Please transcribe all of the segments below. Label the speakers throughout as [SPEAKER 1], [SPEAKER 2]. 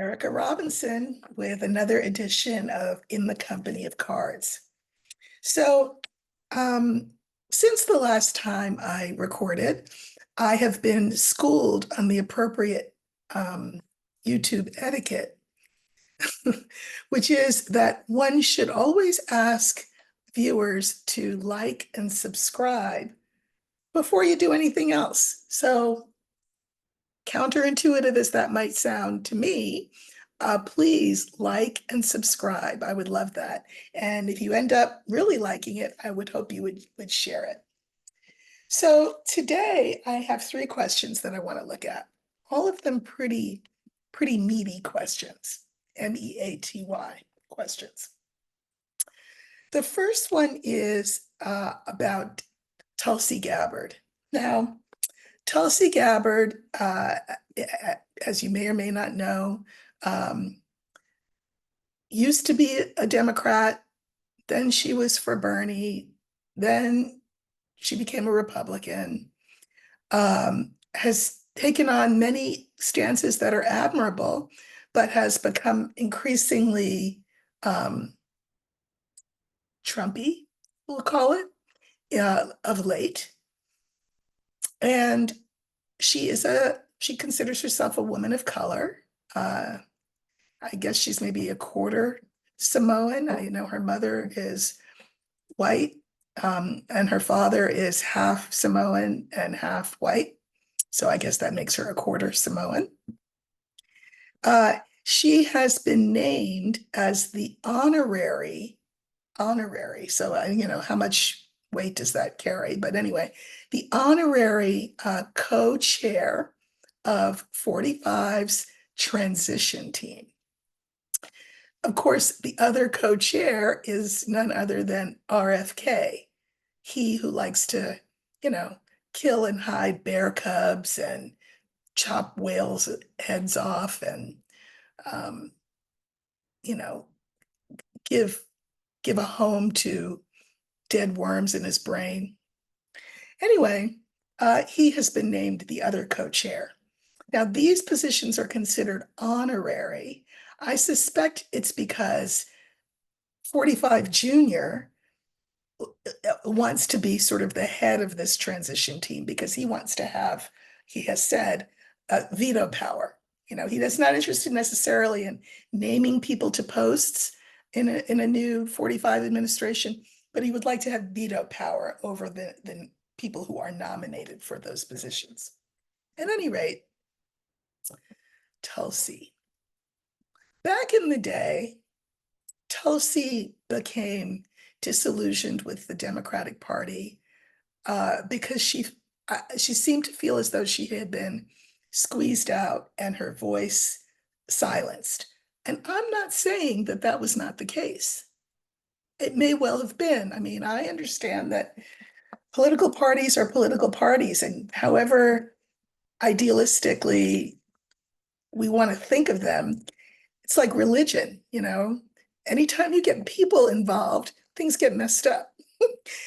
[SPEAKER 1] Erika Robinson with another edition of In the Company of Cards. So, since the last time I recorded, I have been schooled on the appropriate YouTube etiquette, which is that one should always ask viewers to like and subscribe before you do anything else. So, counterintuitive as that might sound to me, please like and subscribe. I would love that. And if you end up really liking it, I would hope you would share it. So today I have three questions that I want to look at. All of them pretty meaty questions, MEATY questions. The first one is about Tulsi Gabbard. Now, Tulsi Gabbard, as you may or may not know, used to be a Democrat, then she was for Bernie, then she became a Republican, has taken on many stances that are admirable, but has become increasingly Trumpy, we'll call it, of late. And she considers herself a woman of color. I guess she's maybe a quarter Samoan. I know her mother is white, and her father is half Samoan and half white. So I guess that makes her a quarter Samoan. She has been named as the honorary, so how much weight does that carry? But anyway, the honorary co-chair of 45's transition team. Of course, the other co-chair is none other than RFK, he who likes to, kill and hide bear cubs and chop whales' heads off and, give a home to dead worms in his brain. Anyway, he has been named the other co-chair. Now, these positions are considered honorary. I suspect it's because 45 Junior wants to be sort of the head of this transition team because he wants to have, he has said, veto power. He's not interested necessarily in naming people to posts in a new 45 administration, but he would like to have veto power over the people who are nominated for those positions. At any rate, Tulsi. Back in the day, Tulsi became disillusioned with the Democratic Party because she seemed to feel as though she had been squeezed out and her voice silenced. And I'm not saying that that was not the case. It may well have been. I mean, I understand that political parties are political parties, and however idealistically we want to think of them, it's like religion, anytime you get people involved, things get messed up.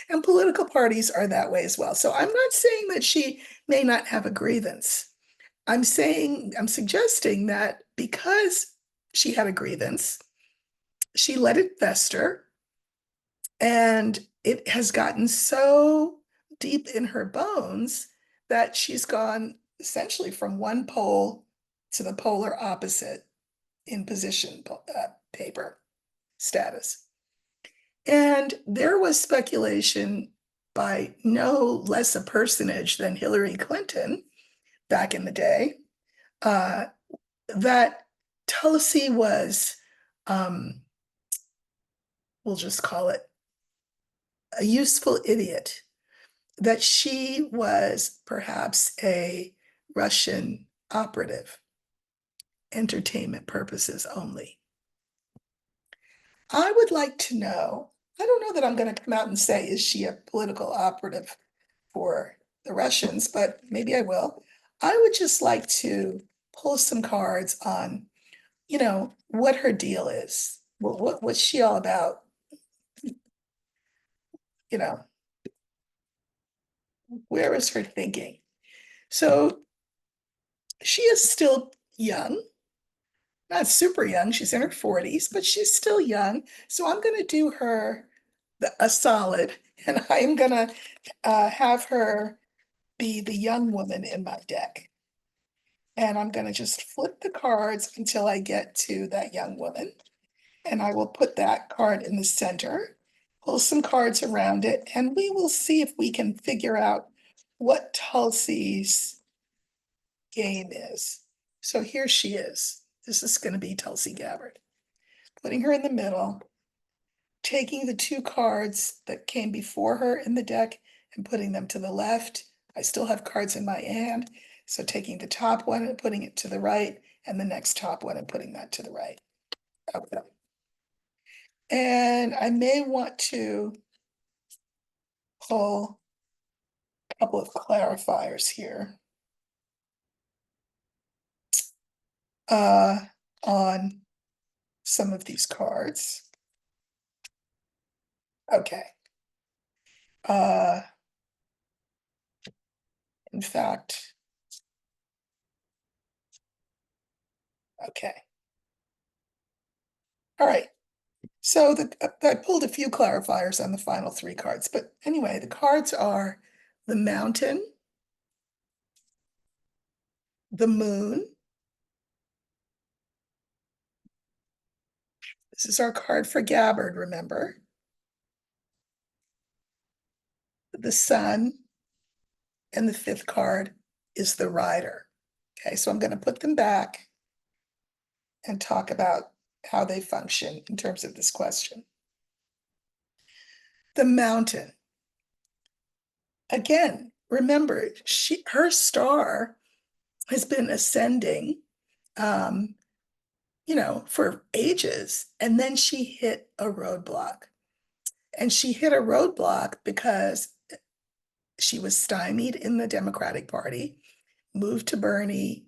[SPEAKER 1] And political parties are that way as well. So I'm not saying that she may not have a grievance. I'm suggesting that because she had a grievance, she let it fester, and it has gotten so deep in her bones that she's gone essentially from one pole to the polar opposite in position paper status. And there was speculation by no less a personage than Hillary Clinton back in the day that Tulsi was, we'll just call it a useful idiot, that she was perhaps a Russian operative, entertainment purposes only. I would like to know, I don't know that I'm going to come out and say, is she a political operative for the Russians, but maybe I will. I would just like to pull some cards on, what her deal is. What's she all about? Where is her thinking? So she is still young, not super young. She's in her 40s, but she's still young. So I'm going to do her a solid, and I'm going to have her be the young woman in my deck. And I'm going to just flip the cards until I get to that young woman. And I will put that card in the center, pull some cards around it, and we will see if we can figure out what Tulsi's game is. So here she is. This is going to be Tulsi Gabbard. Putting her in the middle, taking the two cards that came before her in the deck and putting them to the left. I still have cards in my hand, so taking the top one and putting it to the right, and the next top one and putting that to the right. Okay. And I may want to pull a couple of clarifiers here on some of these cards. Okay. In fact, okay. All right. So I pulled a few clarifiers on the final three cards, but anyway, the cards are the mountain, the moon. This is our card for Gabbard, remember? The sun, and the fifth card is the rider. Okay, so I'm going to put them back and talk about how they function in terms of this question. The mountain. Again, remember, her star has been ascending, for ages, and then she hit a roadblock. And she hit a roadblock because she was stymied in the Democratic Party, moved to Bernie,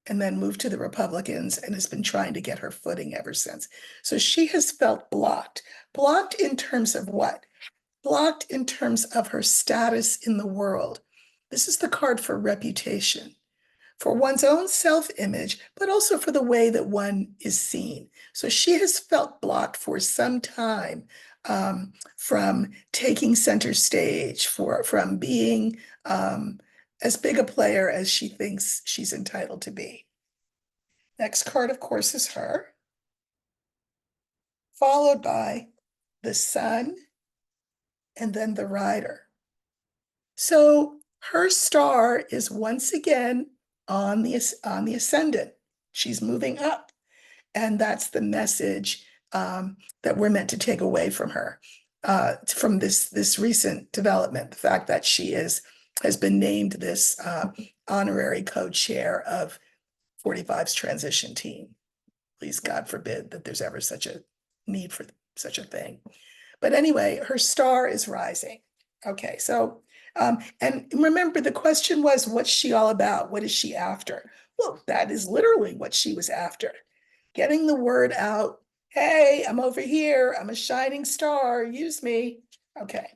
[SPEAKER 1] and then moved to the Republicans, and has been trying to get her footing ever since. So she has felt blocked. Blocked in terms of what? Blocked in terms of her status in the world. This is the card for reputation, for one's own self-image, but also for the way that one is seen. So she has felt blocked for some time, from taking center stage, from being as big a player as she thinks she's entitled to be. Next card, of course, is her, followed by the sun, and then the rider. So her star is once again on the ascendant. She's moving up, and that's the message that we're meant to take away from her, from this recent development. The fact that she has been named this honorary co-chair of 45's transition team. Please, God forbid that there's ever such a need for such a thing. But anyway, her star is rising. Okay, so, and remember, the question was, what's she all about? What is she after? Well, that is literally what she was after. Getting the word out. Hey, I'm over here. I'm a shining star. Use me. Okay.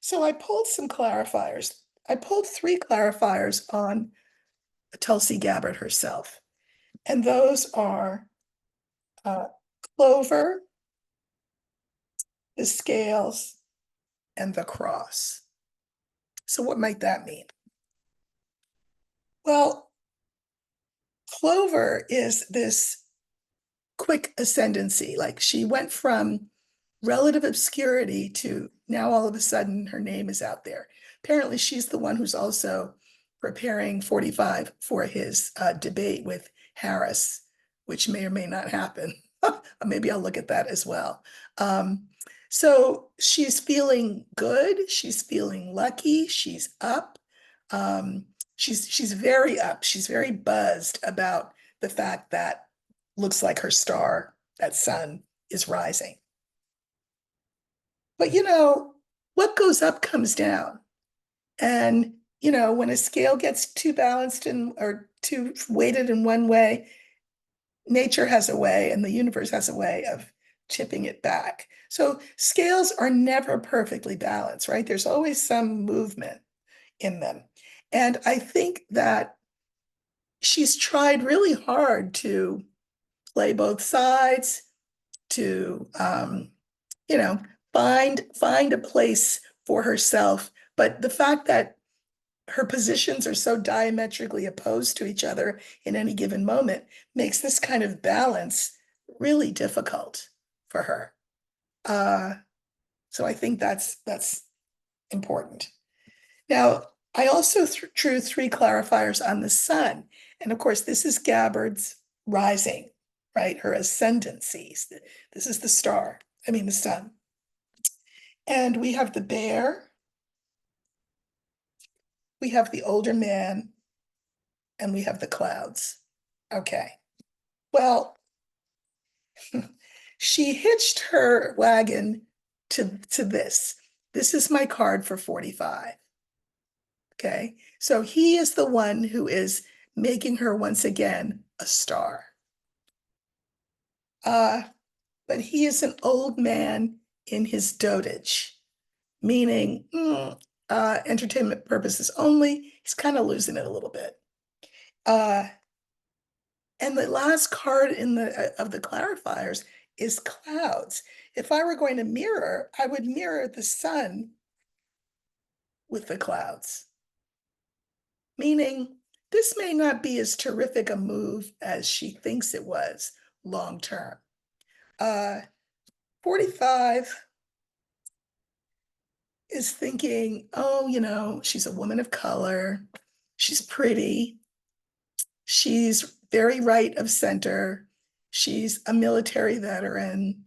[SPEAKER 1] So I pulled some clarifiers. I pulled 3 clarifiers on Tulsi Gabbard herself. And those are clover, the scales, and the cross. So what might that mean? Well, clover is this quick ascendancy. Like, she went from relative obscurity to now all of a sudden her name is out there. Apparently she's the one who's also preparing 45 for his debate with Harris, which may or may not happen. Maybe I'll look at that as well. So she's feeling good. She's feeling lucky. She's up. She's very up. She's very buzzed about the fact that looks like her star, that sun, is rising. But what goes up comes down. And when a scale gets too balanced or too weighted in one way, nature has a way, and the universe has a way of tipping it back. So scales are never perfectly balanced, right? There's always some movement in them. And I think that she's tried really hard to play both sides, to you know, find a place for herself. But the fact that her positions are so diametrically opposed to each other in any given moment makes this kind of balance really difficult for her. So I think that's important. Now, I also drew three clarifiers on the sun. And of course, this is Gabbard's rising, right? Her ascendancies. This is the star, I mean, the sun. And we have the bear, we have the older man, and we have the clouds. Okay. Well, she hitched her wagon to this. This is my card for 45. Okay. So he is the one who is making her once again a star. But he is an old man in his dotage, meaning entertainment purposes only. He's kind of losing it a little bit. And the last card in the of the clarifiers is clouds. If I were going to mirror, I would mirror the sun with the clouds, meaning this may not be as terrific a move as she thinks it was long term. 45 is thinking, oh, she's a woman of color, she's pretty, she's very right of center, she's a military veteran.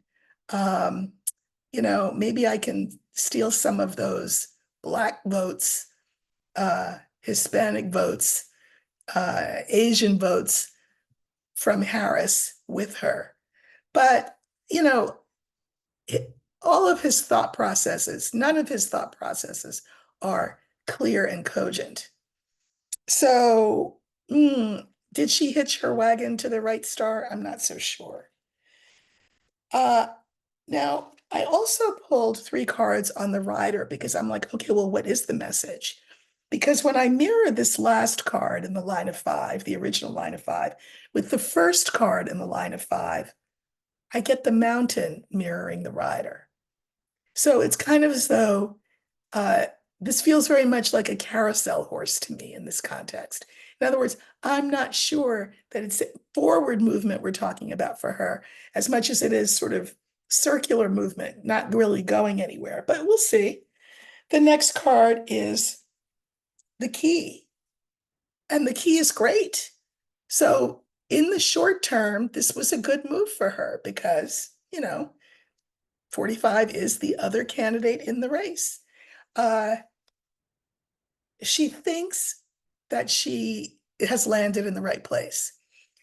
[SPEAKER 1] Maybe I can steal some of those Black votes, Hispanic votes, Asian votes from Harris with her. But, all of his thought processes, none of his thought processes are clear and cogent. So, did she hitch her wagon to the right star? I'm not so sure. Now, I also pulled three cards on the rider because I'm like, okay, well, what is the message? Because when I mirror this last card in the line of five, the original line of five, with the first card in the line of five, I get the mountain mirroring the rider. So it's kind of as though this feels very much like a carousel horse to me in this context. In other words, I'm not sure that it's forward movement we're talking about for her as much as it is sort of circular movement, not really going anywhere, but we'll see. The next card is the key, and the key is great. So in the short term, this was a good move for her because, 45 is the other candidate in the race. She thinks that she has landed in the right place.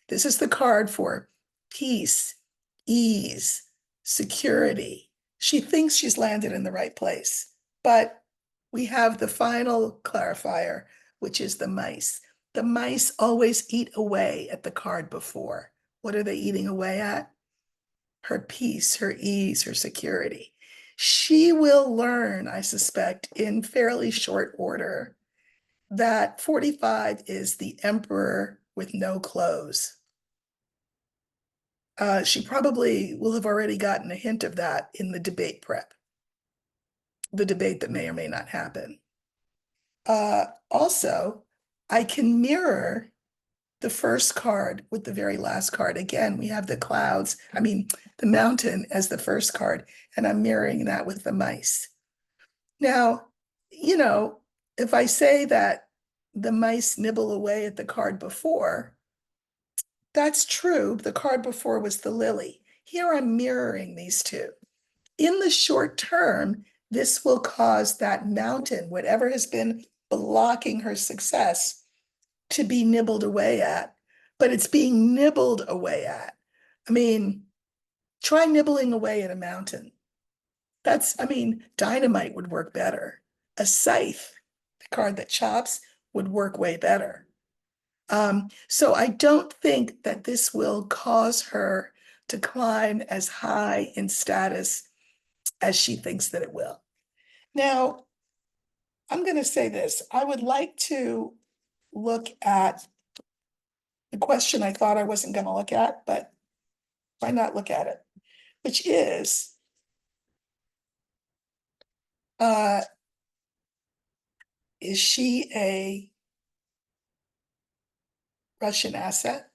[SPEAKER 1] This is the card for peace, ease, security. She thinks she's landed in the right place, but we have the final clarifier, which is the mice. The mice always eat away at the card before. What are they eating away at? Her peace, her ease, her security. She will learn, I suspect, in fairly short order that 45 is the emperor with no clothes. She probably will have already gotten a hint of that in the debate prep, the debate that may or may not happen. Also, I can mirror the first card with the very last card. Again, we have the clouds, the mountain as the first card, and I'm mirroring that with the mice. Now, if I say that the mice nibble away at the card before, that's true. The card before was the lily. Here I'm mirroring these two. In the short term, this will cause that mountain, whatever has been blocking her success, to be nibbled away at, but it's being nibbled away at. Try nibbling away at a mountain. Dynamite would work better. A scythe, the card that chops, would work way better. So I don't think that this will cause her to climb as high in status as she thinks that it will. Now, I'm going to say this. I would like to look at the question I thought I wasn't going to look at, but why not look at it? Which is, is she a Russian asset?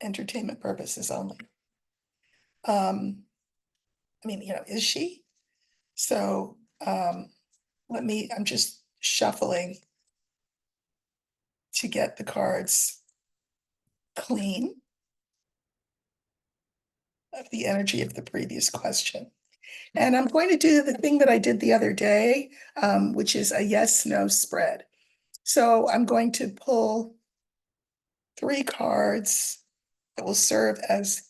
[SPEAKER 1] Entertainment purposes only. I mean, is she? So, I'm just shuffling to get the cards clean of the energy of the previous question. And I'm going to do the thing that I did the other day, which is a yes/no spread. So I'm going to pull 3 cards that will serve as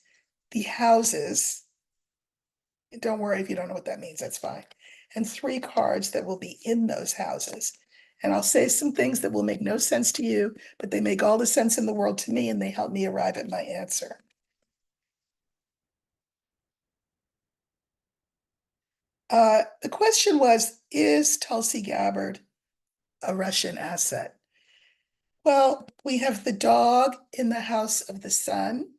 [SPEAKER 1] the houses. Don't worry if you don't know what that means, that's fine. And 3 cards that will be in those houses. And I'll say some things that will make no sense to you, but they make all the sense in the world to me, and they help me arrive at my answer. The question was, is Tulsi Gabbard a Russian asset? Well, we have the dog in the house of the sun.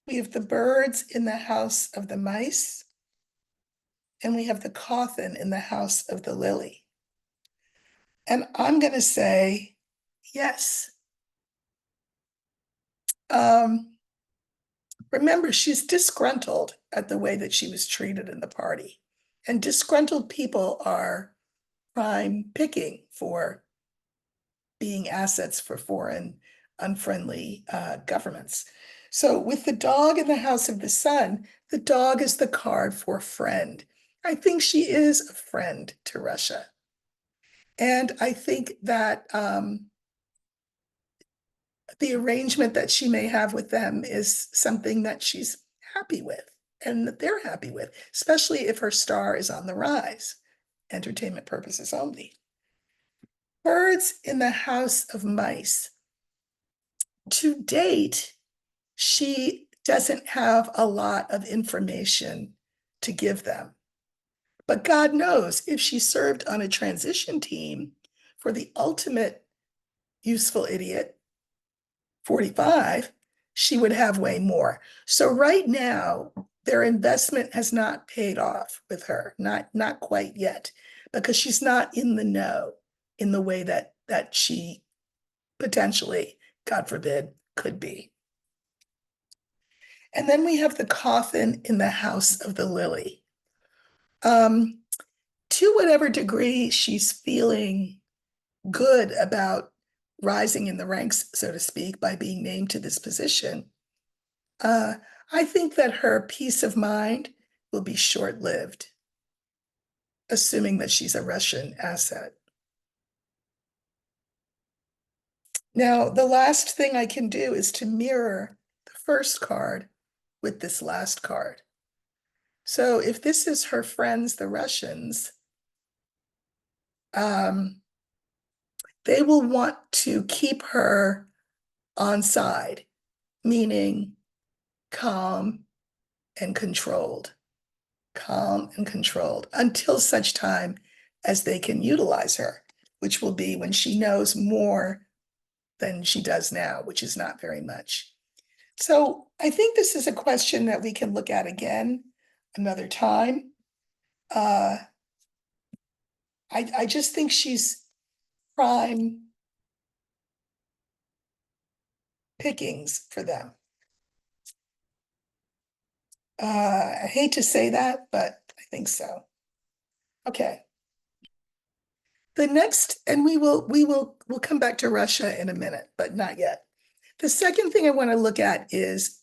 [SPEAKER 1] We have the birds in the house of the mice. And we have the coffin in the house of the lily. And I'm going to say yes. Remember, she's disgruntled at the way that she was treated in the party. And disgruntled people are prime picking for being assets for foreign unfriendly governments. So with the dog in the house of the sun, the dog is the card for friend. I think she is a friend to Russia. And I think that the arrangement that she may have with them is something that she's happy with and that they're happy with, especially if her star is on the rise, entertainment purposes only. Birds in the house of mice. To date, she doesn't have a lot of information to give them. But God knows if she served on a transition team for the ultimate useful idiot, 45, she would have way more. So right now, their investment has not paid off with her, not quite yet, because she's not in the know in the way that she potentially, God forbid, could be. And then we have the coffin in the house of the lily. To whatever degree she's feeling good about rising in the ranks, so to speak, by being named to this position, I think that her peace of mind will be short-lived, assuming that she's a Russian asset. Now, the last thing I can do is to mirror the first card with this last card. So if this is her friends, the Russians, they will want to keep her on side, meaning calm and controlled, until such time as they can utilize her, which will be when she knows more than she does now, which is not very much. So I think this is a question that we can look at again another time. I just think she's prime pickings for them. I hate to say that, but I think so. Okay. The next, and we'll come back to Russia in a minute, but not yet. The second thing I want to look at is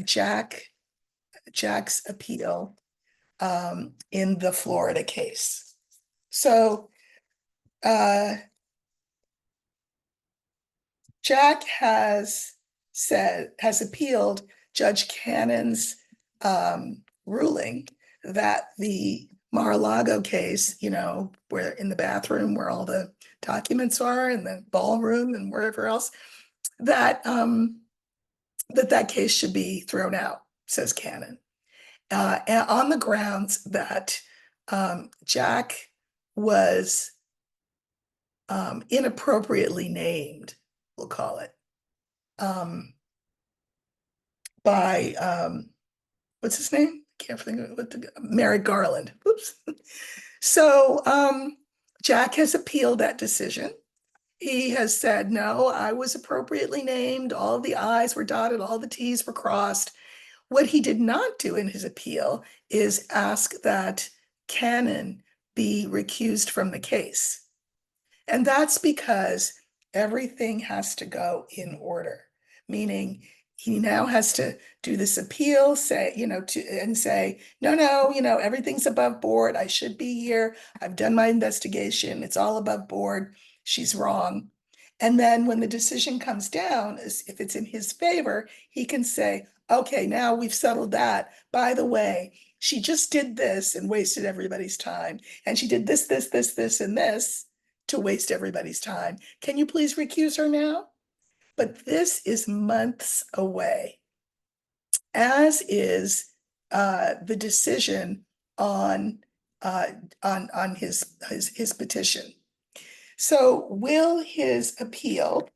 [SPEAKER 1] Jack's appeal in the Florida case. So Jack has appealed Judge Cannon's ruling that the Mar-a-Lago case, where in the bathroom where all the documents are, in the ballroom and wherever else, that that case should be thrown out, says Cannon, on the grounds that Jack was inappropriately named, we'll call it, by what's his name? Can't think of what Merrick Garland. Oops. So Jack has appealed that decision. He has said, no, I was appropriately named. All the I's were dotted, all the T's were crossed. What he did not do in his appeal is ask that Cannon be recused from the case. And that's because everything has to go in order, meaning he now has to do this appeal, say, and say, no, everything's above board. I should be here. I've done my investigation. It's all above board. She's wrong. And then when the decision comes down, if it's in his favor, he can say, okay, now we've settled that. By the way, she just did this and wasted everybody's time. And she did this, and this to waste everybody's time. Can you please recuse her now? But this is months away, as is the decision on his petition. So will his appeal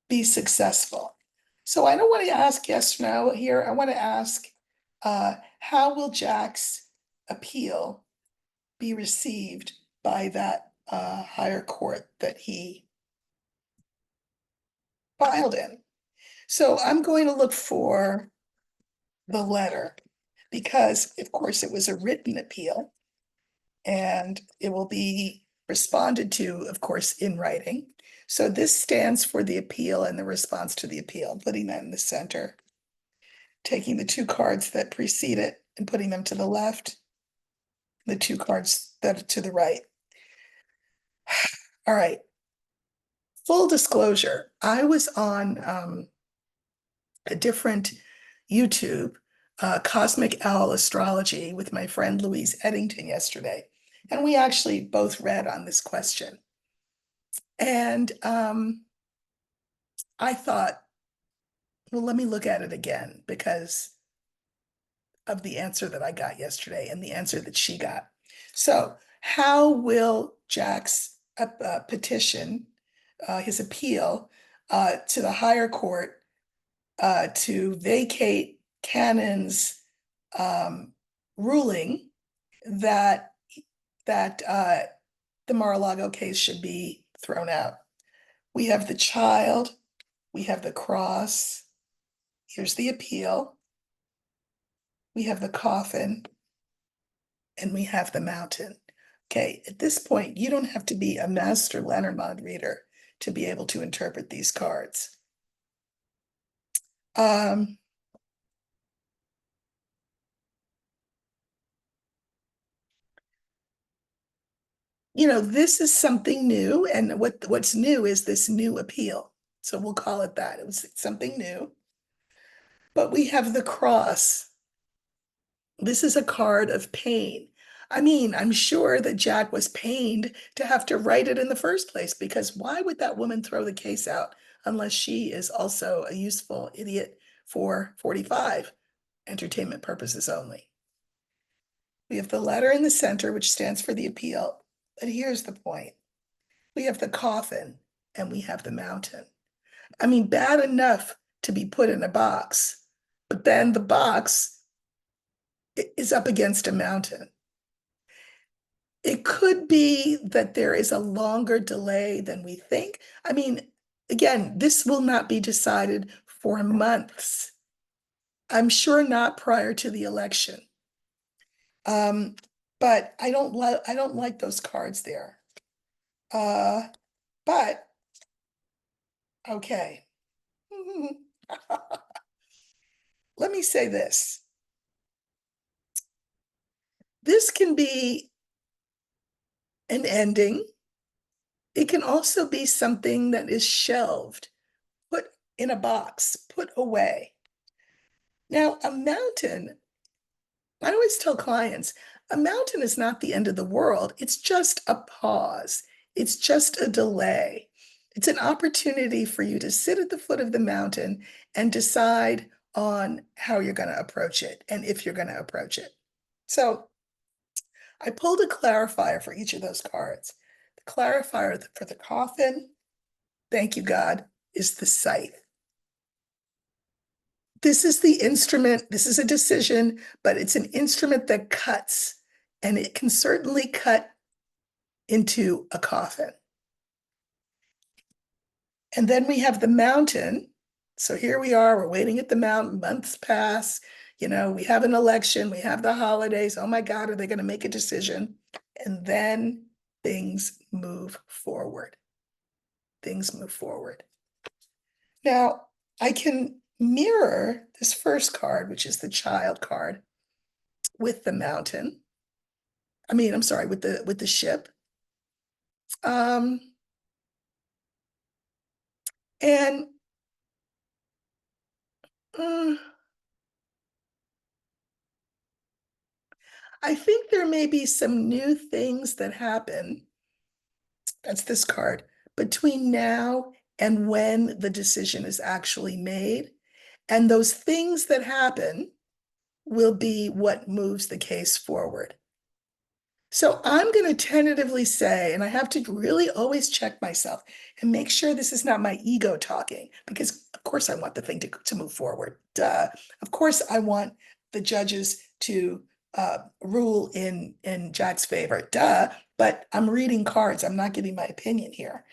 [SPEAKER 1] be successful? So I don't want to ask yes or no here. I want to ask, how will Jack's appeal be received by that higher court that he filed in? So I'm going to look for the letter because, of course, it was a written appeal and it will be responded to, of course, in writing. So this stands for the appeal and the response to the appeal. I'm putting that in the center, taking the two cards that precede it and putting them to the left, the two cards that are to the right. All right. Full disclosure, I was on a different YouTube, Cosmic Owl Astrology, with my friend Louise Eddington yesterday. And we actually both read on this question. And I thought, well, let me look at it again because of the answer that I got yesterday and the answer that she got. So how will Jack's petition, his appeal to the higher court to vacate Cannon's ruling that the Mar-a-Lago case should be thrown out? We have the child, we have the cross, here's the appeal, we have the coffin, and we have the mountain. Okay, at this point, you don't have to be a master Lenormand reader to be able to interpret these cards. This is something new, and what's new is this new appeal. So we'll call it that. It was something new. But we have the cross. This is a card of pain. I mean, I'm sure that Jack was pained to have to write it in the first place, because why would that woman throw the case out unless she is also a useful idiot for 45, entertainment purposes only? We have the letter in the center, which stands for the appeal. But here's the point. We have the coffin and we have the mountain. I mean, bad enough to be put in a box, but then the box is up against a mountain. It could be that there is a longer delay than we think. I mean, again, this will not be decided for months. I'm sure not prior to the election. But I don't like those cards there. But okay. Let me say this. This can be an ending. It can also be something that is shelved, put in a box, put away. Now, a mountain, I always tell clients, a mountain is not the end of the world. It's just a pause. It's just a delay. It's an opportunity for you to sit at the foot of the mountain and decide on how you're going to approach it and if you're going to approach it. So I pulled a clarifier for each of those cards. The clarifier for the coffin, thank you, God, is the scythe. this is the instrument, this is a decision, but it's an instrument that cuts, and it can certainly cut into a coffin. And then we have the mountain. So here we are, we're waiting at the mountain, months pass, we have an election, we have the holidays. Oh my God, are they going to make a decision? And then things move forward. Things move forward. Now, I can mirror this first card, which is the child card, with the mountain. I'm sorry, with the ship. And I think there may be some new things that happen. That's this card, between now and when the decision is actually made. And those things that happen will be what moves the case forward. So I'm going to tentatively say, and I have to really always check myself and make sure this is not my ego talking, because of course I want the thing to move forward. Duh. Of course I want the judges to rule in Jack's favor. Duh. But I'm reading cards. I'm not giving my opinion here.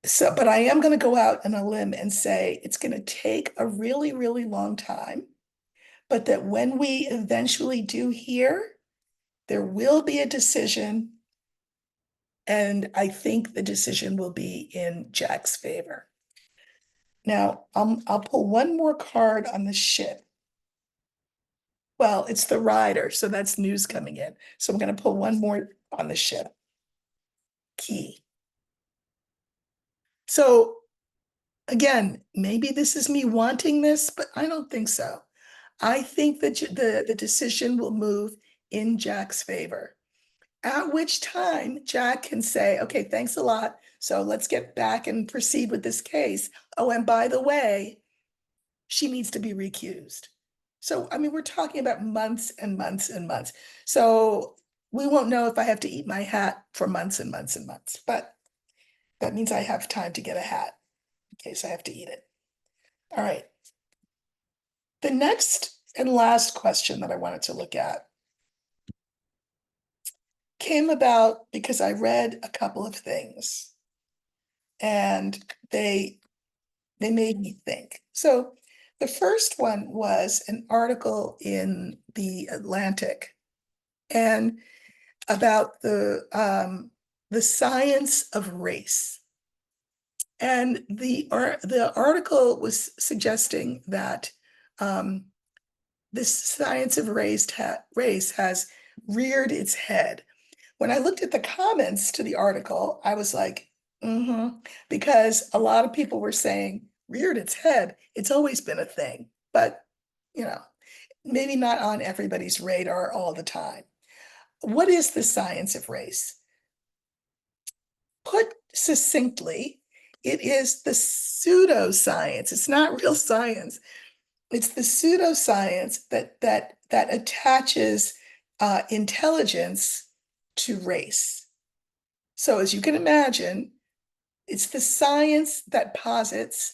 [SPEAKER 1] So, but I am going to go out on a limb and say it's going to take a really, really long time, but that when we eventually do hear, there will be a decision, and I think the decision will be in Jack's favor. Now, I'll pull one more card on the ship. Well, it's the rider, so that's news coming in. So I'm going to pull one more on the ship. Key. So again, maybe this is me wanting this, but I don't think so. I think that the decision will move in Jack's favor. At which time Jack can say, okay, thanks a lot. So let's get back and proceed with this case. Oh, and by the way, she needs to be recused. So, we're talking about months and months and months. So we won't know if I have to eat my hat for months and months and months, but that means I have time to get a hat in case I have to eat it. All right. The next and last question that I wanted to look at came about because I read a couple of things and they made me think. So the first one was an article in the Atlantic and about the science of race. And the article was suggesting that this science of race has reared its head. When I looked at the comments to the article, I was like, because a lot of people were saying, reared its head, it's always been a thing, but maybe not on everybody's radar all the time. What is the science of race? Put succinctly, it is the pseudoscience. It's not real science. It's the pseudoscience that attaches intelligence to race. So as you can imagine, it's the science that posits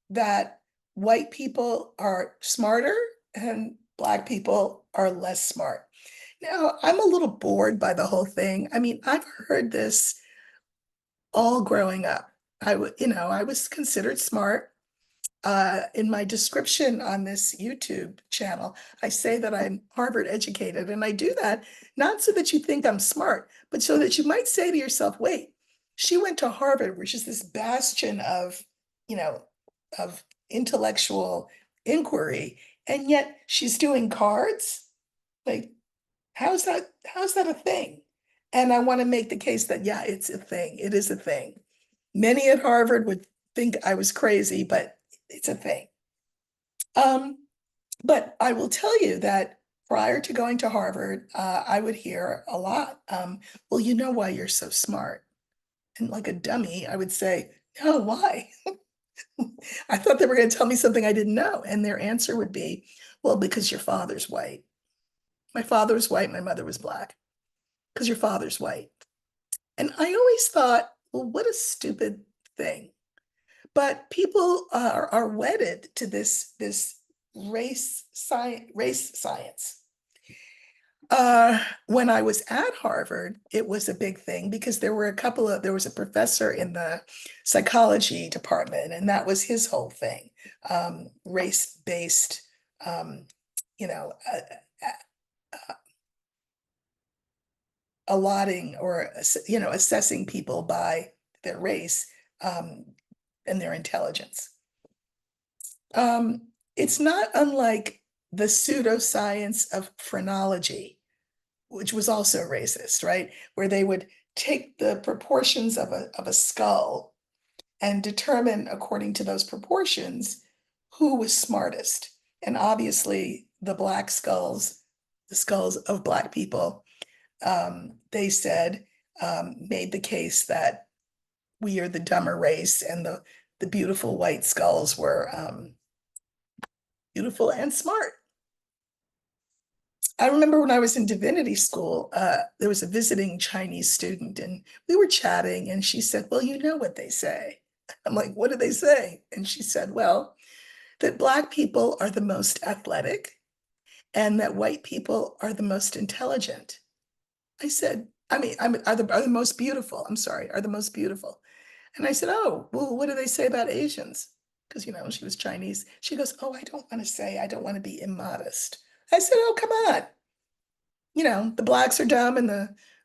[SPEAKER 1] that white people are smarter and Black people are less smart. Now, I'm a little bored by the whole thing. I've heard this all growing up. I was considered smart. In my description on this YouTube channel, I say that I'm Harvard educated, and I do that not so that you think I'm smart, but so that you might say to yourself, wait, she went to Harvard, which is this bastion of, of intellectual inquiry, and yet she's doing cards? Like, how's that a thing? And I want to make the case that, yeah, it's a thing. It is a thing. Many at Harvard would think I was crazy, but it's a thing. But I will tell you that prior to going to Harvard, I would hear a lot, well, you know why you're so smart. And like a dummy, I would say, no, why? I thought they were going to tell me something I didn't know. And their answer would be, well, because your father's white. My father was white, my mother was Black. Because your father's white. And I always thought, well, what a stupid thing. but people are wedded to this race science. When I was at Harvard, it was a big thing because there was a professor in the psychology department, and that was his whole thing, race-based, um, you know, allotting or, assessing people by their race, um, and their intelligence. It's not unlike the pseudoscience of phrenology, which was also racist, right? Where they would take the proportions of a skull and determine according to those proportions who was smartest. And obviously the skulls of Black people, they said, made the case that we are the dumber race, and the beautiful white skulls were beautiful and smart. I remember when I was in divinity school, there was a visiting Chinese student, and we were chatting, and she said, well, you know what they say. I'm like, what do they say? And she said, well, that Black people are the most athletic and that white people are the most intelligent. I said, are the most beautiful. I'm sorry, are the most beautiful. And I said, oh, well, what do they say about Asians? Because, she was Chinese. She goes, oh, I don't want to say, I don't want to be immodest. I said, oh, come on. The Blacks are dumb and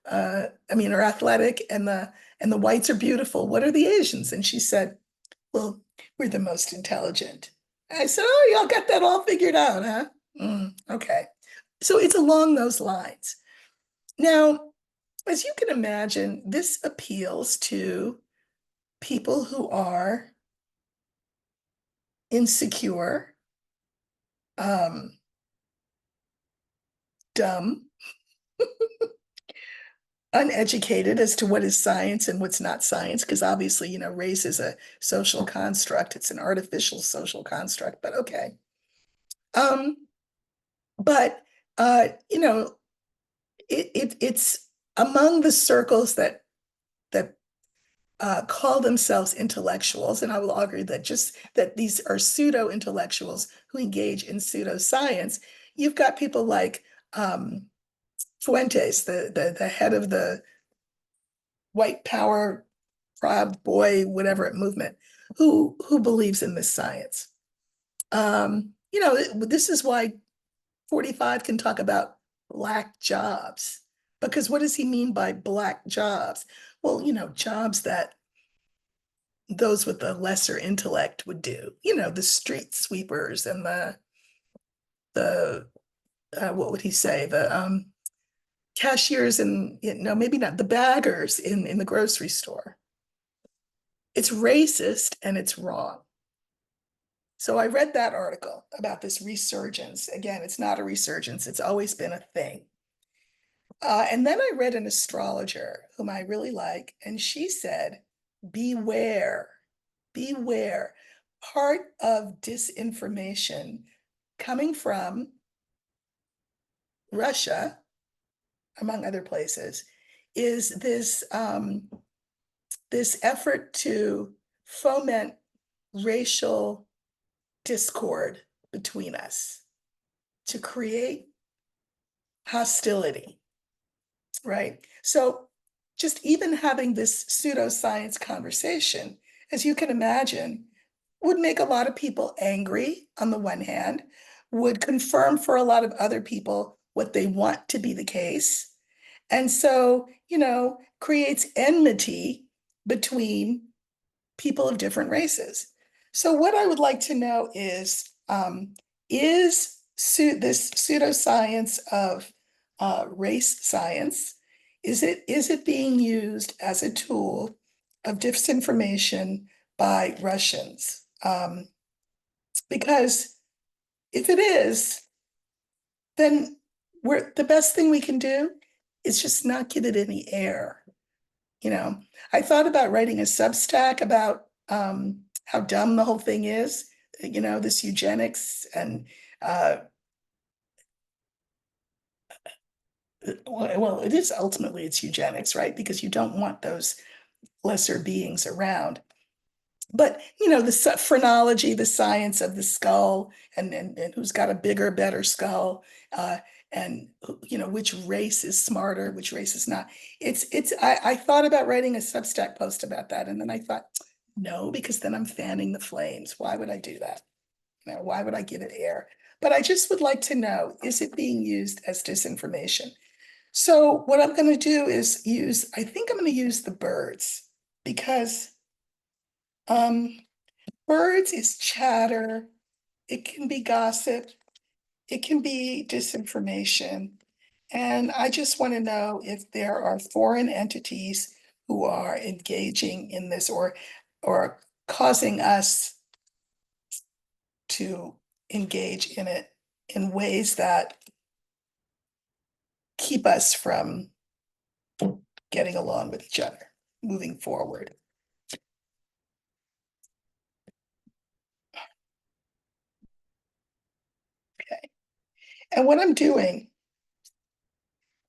[SPEAKER 1] are athletic, and the whites are beautiful. What are the Asians? And she said, well, we're the most intelligent. I said, oh, y'all got that all figured out, huh? Okay. So it's along those lines. Now, as you can imagine, this appeals to people who are insecure, dumb, uneducated as to what is science and what's not science, because obviously, race is a social construct. It's an artificial social construct, but okay. But it's among the circles that call themselves intellectuals, and I will argue that just that these are pseudo intellectuals who engage in pseudoscience. You've got people like Fuentes, the head of the white power Proud Boy, whatever movement, who believes in this science. This is why 45 can talk about Black jobs, because what does he mean by Black jobs? Well, jobs that those with the lesser intellect would do, the street sweepers and the what would he say? The cashiers, and maybe not the baggers in the grocery store. It's racist and it's wrong. So I read that article about this resurgence. Again, it's not a resurgence. It's always been a thing. And then I read an astrologer whom I really like, and she said, beware, beware. Part of disinformation coming from Russia, among other places, is this effort to foment racial discord between us, to create hostility, right? So just even having this pseudoscience conversation, as you can imagine, would make a lot of people angry on the one hand, would confirm for a lot of other people what they want to be the case. And so, creates enmity between people of different races. So what I would like to know is this pseudoscience of race science, is it being used as a tool of disinformation by Russians? Because if it is, then the best thing we can do is just not give it any air. I thought about writing a Substack about how dumb the whole thing is, this eugenics and well, it is ultimately it's eugenics, right? Because you don't want those lesser beings around. But the phrenology, the science of the skull, and who's got a bigger, better skull, and which race is smarter, which race is not. I thought about writing a Substack post about that, and then I thought, no, because then I'm fanning the flames. Why would I do that? Why would I give it air? But I just would like to know, is it being used as disinformation? So what I'm going to do is I think I'm going to use the birds, because um, birds is chatter. It can be gossip. It can be disinformation. And I just want to know if there are foreign entities who are engaging in this, or causing us to engage in it in ways that keep us from getting along with each other, moving forward. Okay. And what I'm doing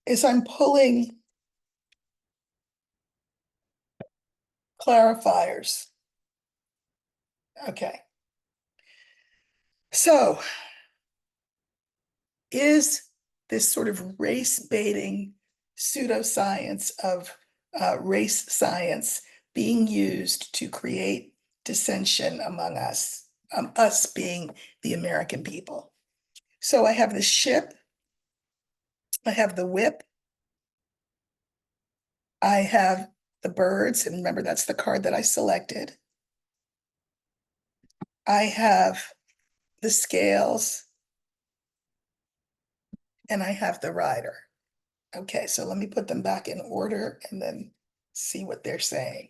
[SPEAKER 1] is I'm pulling clarifiers. Okay. So is this sort of race baiting pseudoscience of race science being used to create dissension among us being the American people? So I have the ship, I have the whip, I have the birds, and remember that's the card that I selected. I have the scales, and I have the rider. Okay, so let me put them back in order and then see what they're saying.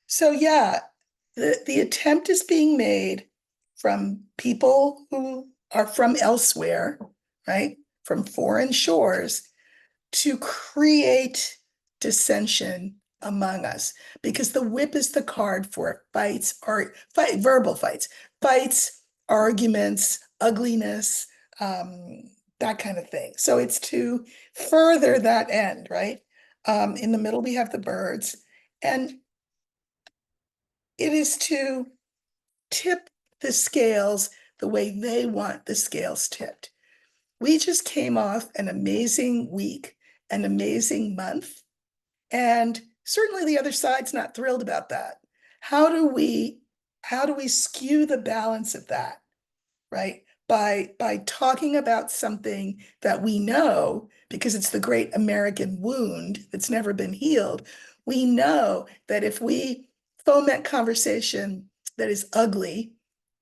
[SPEAKER 1] So yeah, the attempt is being made from people who are from elsewhere, right? From foreign shores, to create dissension among us, because the whip is the card for fights, or verbal fights, arguments, ugliness, that kind of thing. So it's to further that end, right? In the middle, we have the birds, and it is to tip the scales the way they want the scales tipped. We just came off an amazing week, an amazing month, and certainly the other side's not thrilled about that. How do we skew the balance of that, right? By talking about something that we know, because it's the great American wound that's never been healed. We know that if we foment conversation that is ugly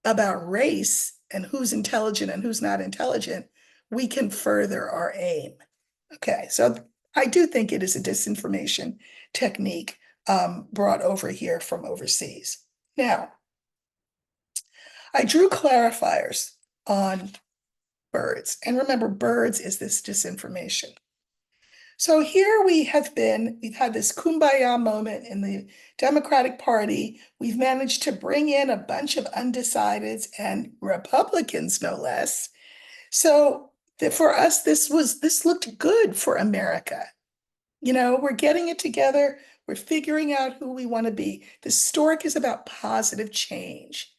[SPEAKER 1] about race and who's intelligent and who's not intelligent, we can further our aim. Okay, so I do think it is a disinformation technique brought over here from overseas. Now, I drew clarifiers on birds. And remember, birds is this disinformation. So here we've had this kumbaya moment in the Democratic Party. We've managed to bring in a bunch of undecideds and Republicans, no less. So for us, this looked good for America. We're getting it together. We're figuring out who we want to be. The Stork is about positive change.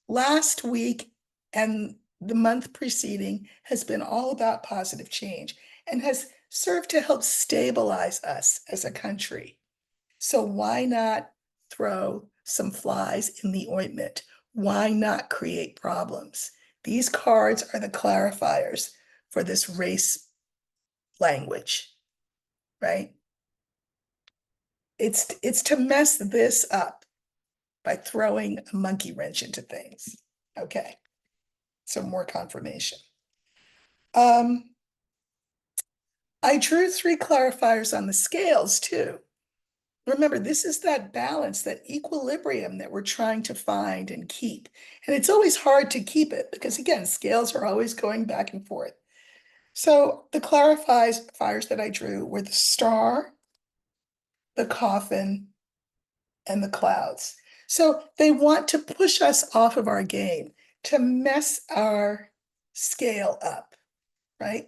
[SPEAKER 1] Last week and the month preceding has been all about positive change and has served to help stabilize us as a country. So why not throw some flies in the ointment? Why not create problems? These cards are the clarifiers for this race language, right? It's to mess this up by throwing a monkey wrench into things. Okay, so more confirmation. I drew 3 clarifiers on the scales too. Remember, this is that balance, that equilibrium that we're trying to find and keep. And it's always hard to keep it because, again, scales are always going back and forth. So the clarifiers that I drew were the star, the coffin, and the clouds. So they want to push us off of our game, to mess our scale up, right?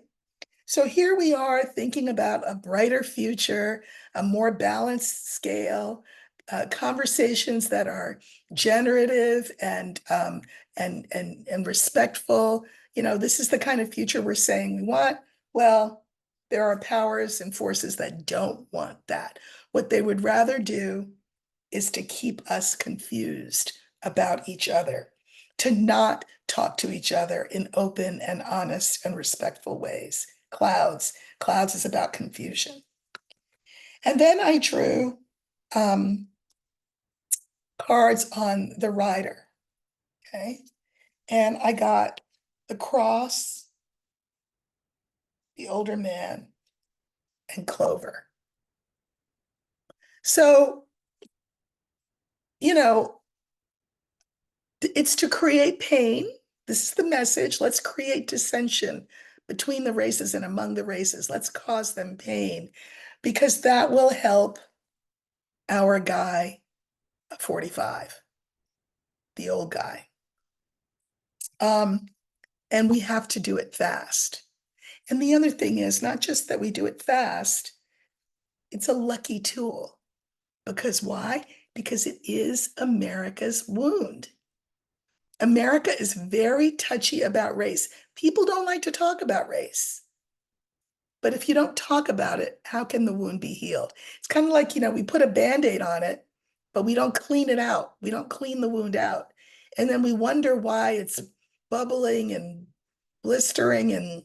[SPEAKER 1] So here we are thinking about a brighter future, a more balanced scale, conversations that are generative and respectful. This is the kind of future we're saying we want. Well, there are powers and forces that don't want that. What they would rather do is to keep us confused about each other, to not talk to each other in open and honest and respectful ways. Clouds is about confusion. And then I drew cards on the rider, okay? And I got the cross, the older man, and Clover. So, it's to create pain. This is the message. Let's create dissension between the races and among the races. Let's cause them pain, because that will help our guy 45, the old guy. And we have to do it fast. And the other thing is not just that we do it fast, it's a lucky tool. Because why? Because it is America's wound. America is very touchy about race. People don't like to talk about race. But if you don't talk about it, how can the wound be healed? It's kind of like, we put a Band-Aid on it, but we don't clean it out. We don't clean the wound out. And then we wonder why it's bubbling and blistering and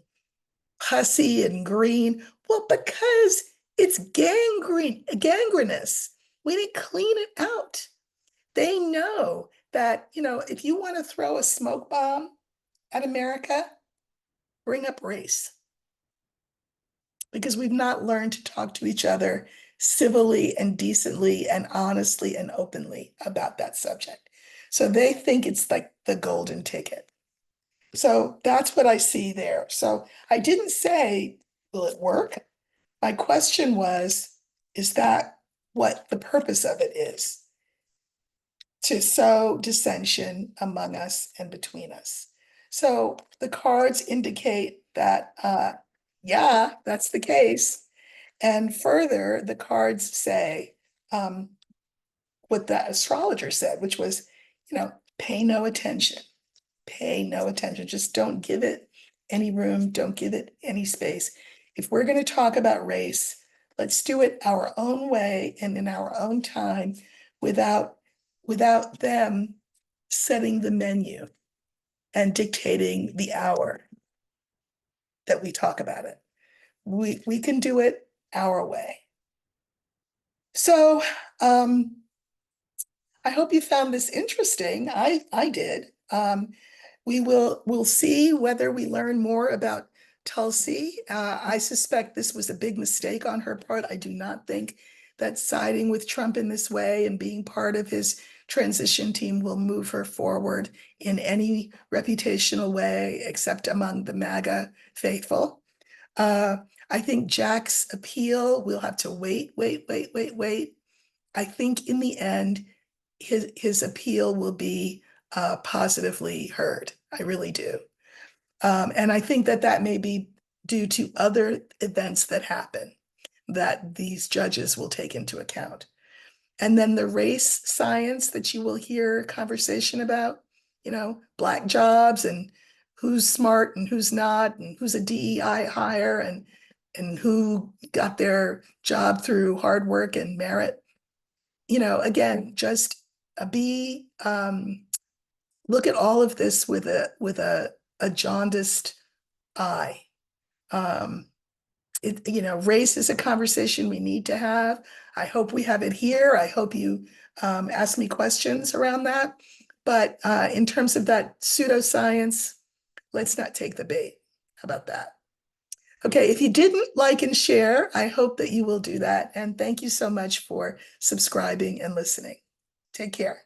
[SPEAKER 1] pussy and green. Well, because it's gangrenous. We didn't clean it out. They know that, if you want to throw a smoke bomb at America, bring up race. Because we've not learned to talk to each other civilly and decently and honestly and openly about that subject. So they think it's like the golden ticket. So that's what I see there. So I didn't say, will it work? My question was, is that what the purpose of it is? To sow dissension among us and between us. So the cards indicate that, yeah, that's the case. And further, the cards say what the astrologer said, which was, pay no attention. Pay no attention. Just don't give it any room. Don't give it any space. If we're going to talk about race, let's do it our own way and in our own time without them setting the menu and dictating the hour that we talk about it. We can do it our way. So I hope you found this interesting. I did. We'll see whether we learn more about Tulsi. I suspect this was a big mistake on her part. I do not think that siding with Trump in this way and being part of his transition team will move her forward in any reputational way except among the MAGA faithful. I think Jack's appeal, we'll have to wait. I think in the end, his appeal will be positively heard. I really do. And I think that may be due to other events that happen that these judges will take into account. And then the race science that you will hear conversation about, Black jobs and who's smart and who's not, and who's a DEI hire and who got their job through hard work and merit. Again, just look at all of this with a jaundiced eye. Race is a conversation we need to have. I hope we have it here. I hope you ask me questions around that. But in terms of that pseudoscience, let's not take the bait. How about that? Okay, if you didn't like and share, I hope that you will do that. And thank you so much for subscribing and listening. Take care.